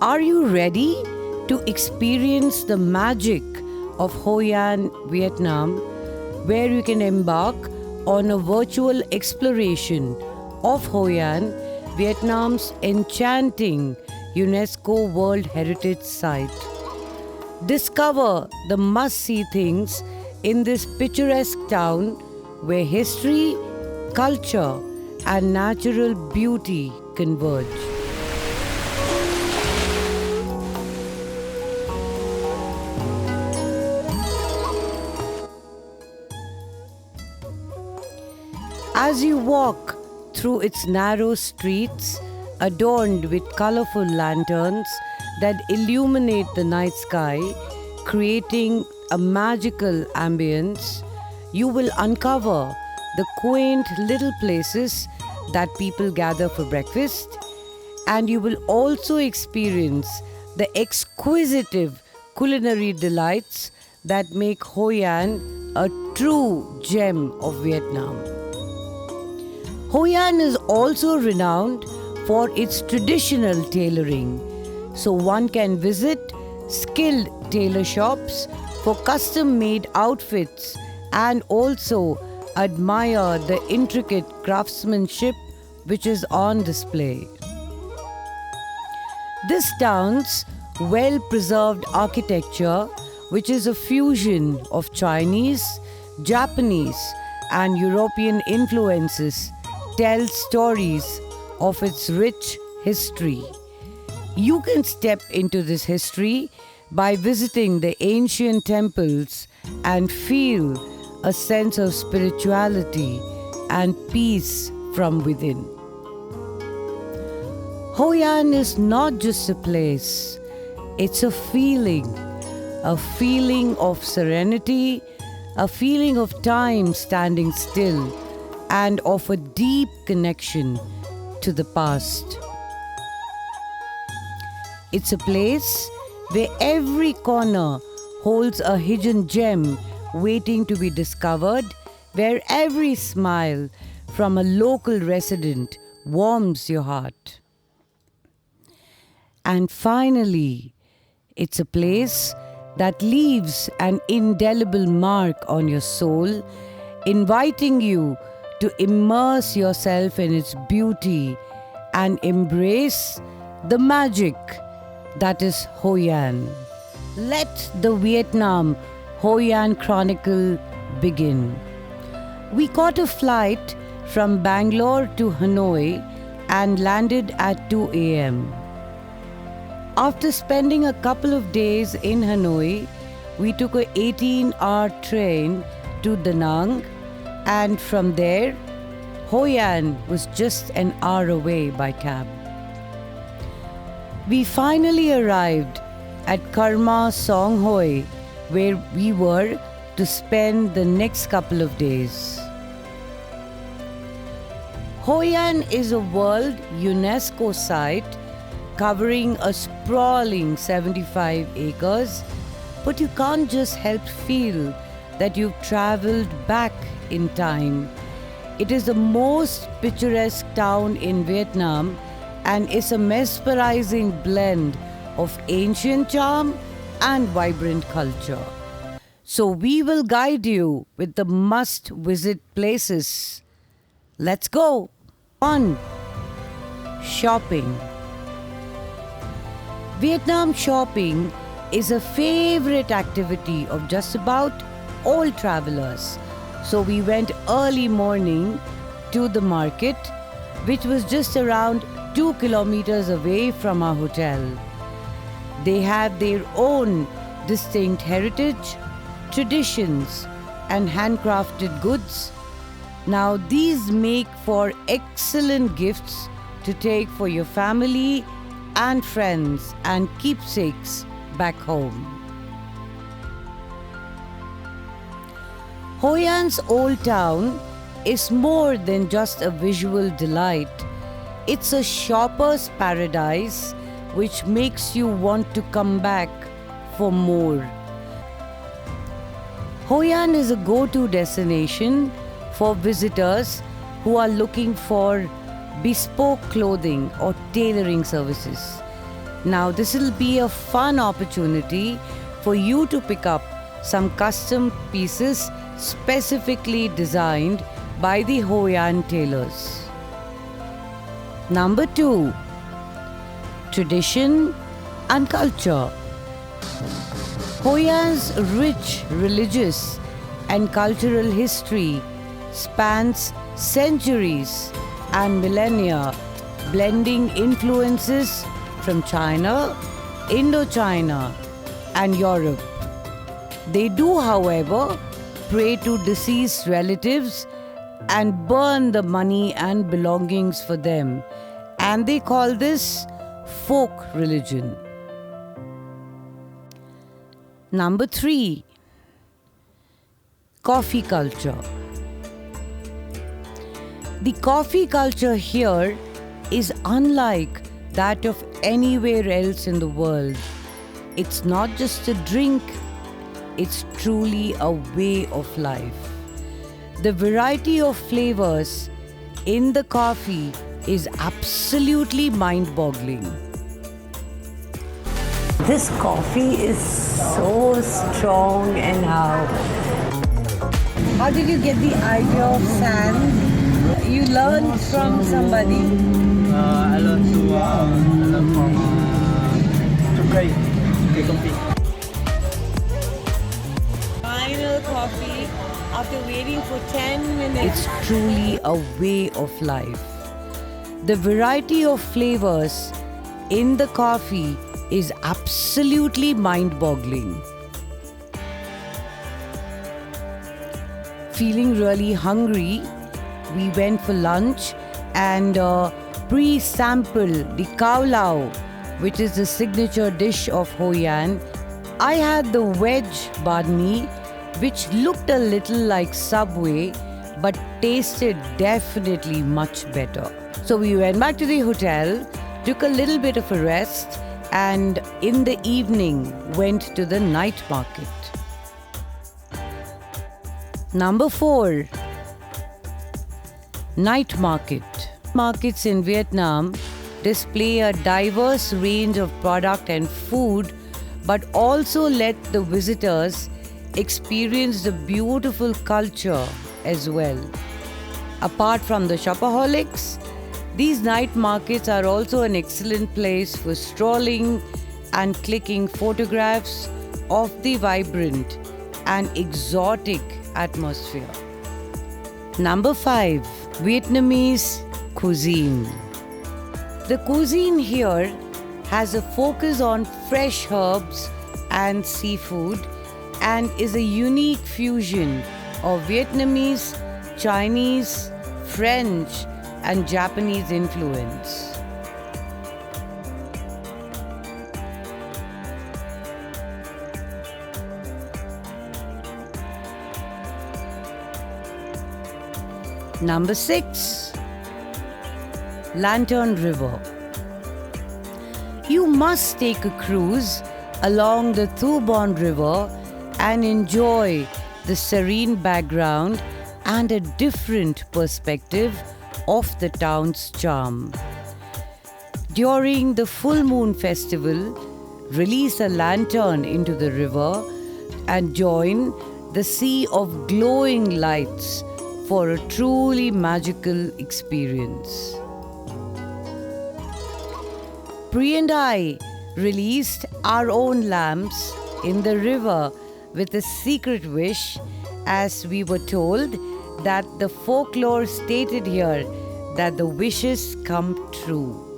Are you ready to experience the magic of Hoi An, Vietnam, where you can embark on a virtual exploration of Hoi An, Vietnam's enchanting UNESCO World Heritage Site? Discover the must-see things in this picturesque town where history, culture, and natural beauty converge. As you walk through its narrow streets, adorned with colorful lanterns that illuminate the night sky, creating a magical ambience, you will uncover the quaint little places that people gather for breakfast, and you will also experience the exquisite culinary delights that make Hoi An a true gem of Vietnam. Hoi An is also renowned for its traditional tailoring, so one can visit skilled tailor shops for custom-made outfits and also admire the intricate craftsmanship which is on display. This town's well-preserved architecture, which is a fusion of Chinese, Japanese, and European influences, tells stories of its rich history. You can step into this history by visiting the ancient temples and feel a sense of spirituality and peace from within. Hoi An is not just a place, it's a feeling of serenity, a feeling of time standing still, and of a deep connection to the past. It's a place where every corner holds a hidden gem waiting to be discovered, where every smile from a local resident warms your heart. And finally, it's a place that leaves an indelible mark on your soul, inviting you to immerse yourself in its beauty and embrace the magic that is Hoi An. Let the Vietnam Hoi An Chronicle begin. We caught a flight from Bangalore to Hanoi and landed at 2 a.m. After spending a couple of days in Hanoi, we took an 18-hour train to Da Nang, and from there, Hoi An was just an hour away by cab. We finally arrived at Karma Song Hoi, where we were to spend the next couple of days. Hoi An is a World UNESCO site covering a sprawling 75 acres, but you can't just help feel that you've traveled back in time. It is the most picturesque town in Vietnam and is a mesmerizing blend of ancient charm and vibrant culture. So we will guide you with the must-visit places. Let's go! 1. Shopping. Vietnam shopping is a favorite activity of just about all travelers. So we went early morning to the market, which was just around 2 kilometers away from our hotel. They have their own distinct heritage, traditions, and handcrafted goods. Now these make for excellent gifts to take for your family and friends and keepsakes back home. Hoi An's old town is more than just a visual delight. It's a shopper's paradise which makes you want to come back for more. Hoi An is a go-to destination for visitors who are looking for bespoke clothing or tailoring services. Now, this will be a fun opportunity for you to pick up some custom pieces specifically designed by the Hoi An tailors. Number 2. Tradition and culture. Hoi An's rich religious and cultural history spans centuries and millennia, blending influences from China, Indochina, and Europe. They do, however, pray to deceased relatives and burn the money and belongings for them, and they call this folk religion. Number 3. Coffee culture. The coffee culture here is unlike that of anywhere else in the world. It's not just a drink, it's truly a way of life. The variety of flavors in the coffee is absolutely mind-boggling. This coffee is so strong and How did you get the idea of sand? You learned from somebody? I learned to play coffee. Final coffee after waiting for 10 minutes. It's truly a way of life. The variety of flavors in the coffee is absolutely mind-boggling. Feeling really hungry, we went for lunch and pre-sampled the khao lao, which is the signature dish of Hoi An. I had the veg banh mi, which looked a little like Subway but tasted definitely much better. So we went back to the hotel, took a little bit of a rest, and in the evening went to the night market. Number 4. Night market. Markets in Vietnam display a diverse range of product and food, but also let the visitors experience the beautiful culture as well. Apart from the shopaholics, these night markets are also an excellent place for strolling and clicking photographs of the vibrant and exotic atmosphere. Number 5. Vietnamese cuisine. The cuisine here has a focus on fresh herbs and seafood and is a unique fusion of Vietnamese, Chinese, French, and Japanese influence. Number 6. Lantern River. You must take a cruise along the Thu Bon River and enjoy the serene background and a different perspective of the town's charm. During the full moon festival, release a lantern into the river and join the sea of glowing lights for a truly magical experience. Pri and I released our own lamps in the river with a secret wish, as we were told that the folklore stated here that the wishes come true.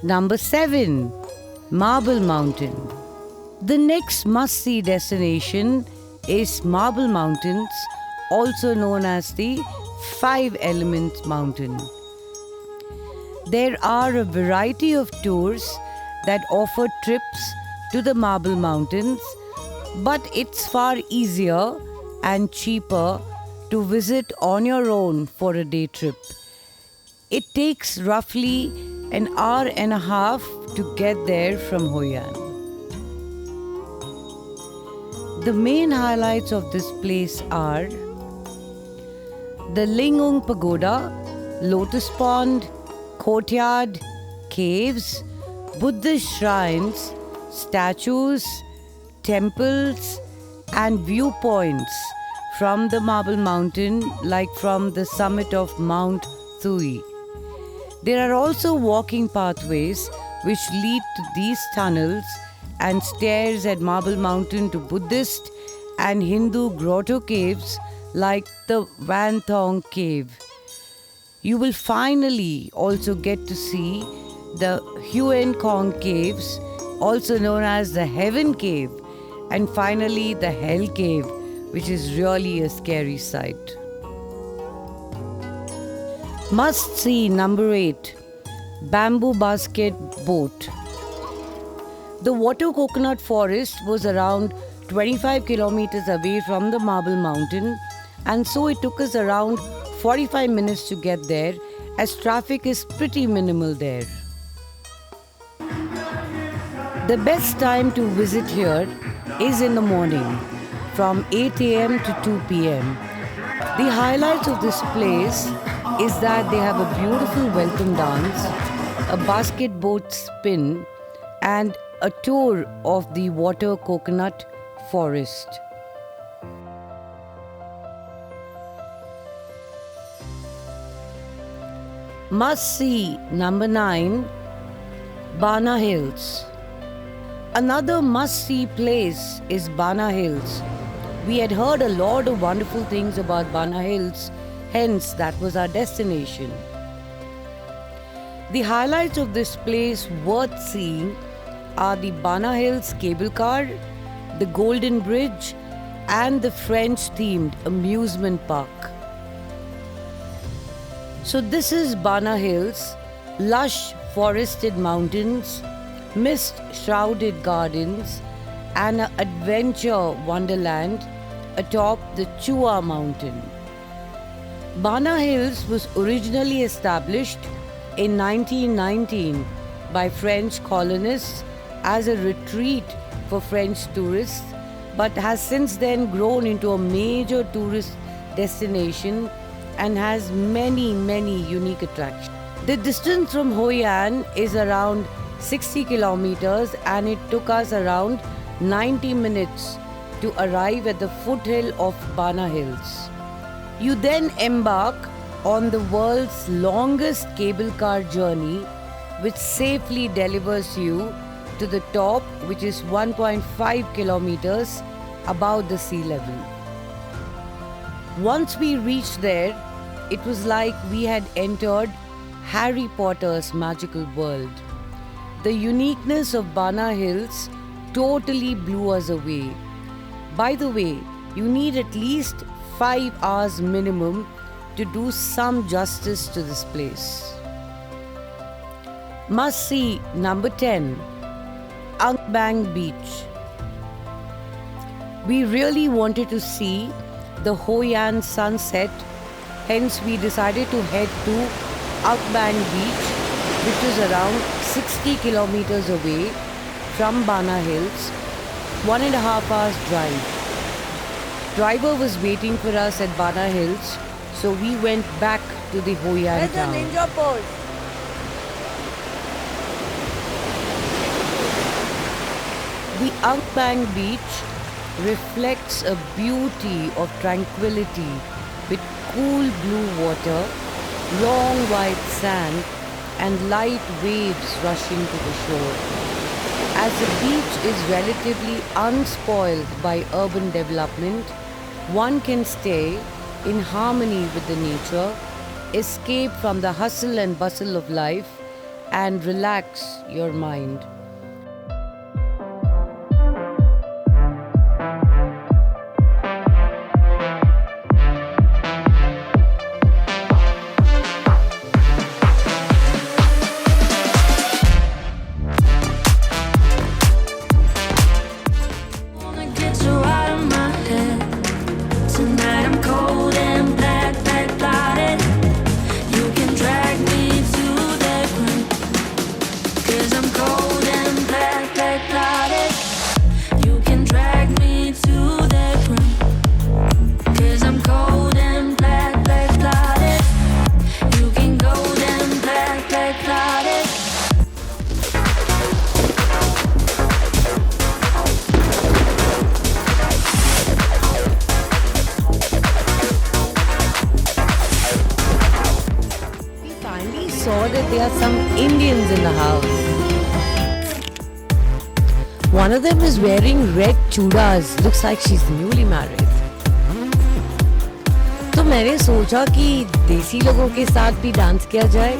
Number 7. Marble Mountain. The next must-see destination is Marble Mountains, also known as the Five Elements Mountain. There are a variety of tours that offer trips to the Marble Mountains, but it's far easier and cheaper to visit on your own for a day trip. It takes roughly an hour and a half to get there from Hoi An. The main highlights of this place are the Lingung Pagoda, Lotus Pond, Courtyard, caves, Buddhist shrines, statues, temples, and viewpoints from the Marble Mountain, like from the summit of Mount Thui. There are also walking pathways which lead to these tunnels and stairs at Marble Mountain to Buddhist and Hindu grotto caves like the Van Thong Cave. You will finally also get to see the Huan Kong Caves, also known as the Heaven Cave, and finally the Hell Cave, which is really a scary sight. Must see number 8, Bamboo Basket Boat. The water coconut forest was around 25 kilometers away from the Marble Mountain, and so it took us around 45 minutes to get there, as traffic is pretty minimal there. The best time to visit here is in the morning, from 8 a.m. to 2 p.m. The highlights of this place is that they have a beautiful welcome dance, a basket boat spin, and a tour of the water coconut forest. Must see number 9, Bana Hills. Another must see place is Bana Hills. We had heard a lot of wonderful things about Bana Hills, hence that was our destination. The highlights of this place worth seeing are the Bana Hills cable car, the Golden Bridge, and the French-themed amusement park. So this is Bana Hills, lush forested mountains, mist-shrouded gardens, and an adventure wonderland atop the Chua mountain. Bana Hills was originally established in 1919 by French colonists as a retreat for French tourists, but has since then grown into a major tourist destination and has many unique attractions. The distance from Hoi An is around 60 kilometers, and it took us around 90 minutes to arrive at the foothill of Bana Hills. You then embark on the world's longest cable car journey, which safely delivers you to the top, which is 1.5 kilometers above the sea level. Once we reached there, it was like we had entered Harry Potter's magical world. The uniqueness of Bana Hills totally blew us away. By the way, you need at least 5 hours minimum to do some justice to this place. Must see number 10, Ang Bang Beach. We really wanted to see the Hoi An sunset, hence we decided to head to Ang Bang Beach, which is around 60 kilometers away from Bana Hills, 1.5 hours drive. Driver was waiting for us at Bana Hills, so we went back to the Hoi An town. Ninja pose. The Ang Bang Beach reflects a beauty of tranquility with cool blue water, long white sand, and light waves rushing to the shore. As the beach is relatively unspoiled by urban development, one can stay in harmony with the nature, escape from the hustle and bustle of life, and relax your mind. Wanna get you out of my head. Tonight I'm cold and black-blooded. You can drag me to the ground, 'cause I'm cold that there are some Indians in the house. One of them is wearing red chudas. Looks like she's newly married. तो मैंने सोचा कि देसी लोगों के साथ भी dance किया जाए.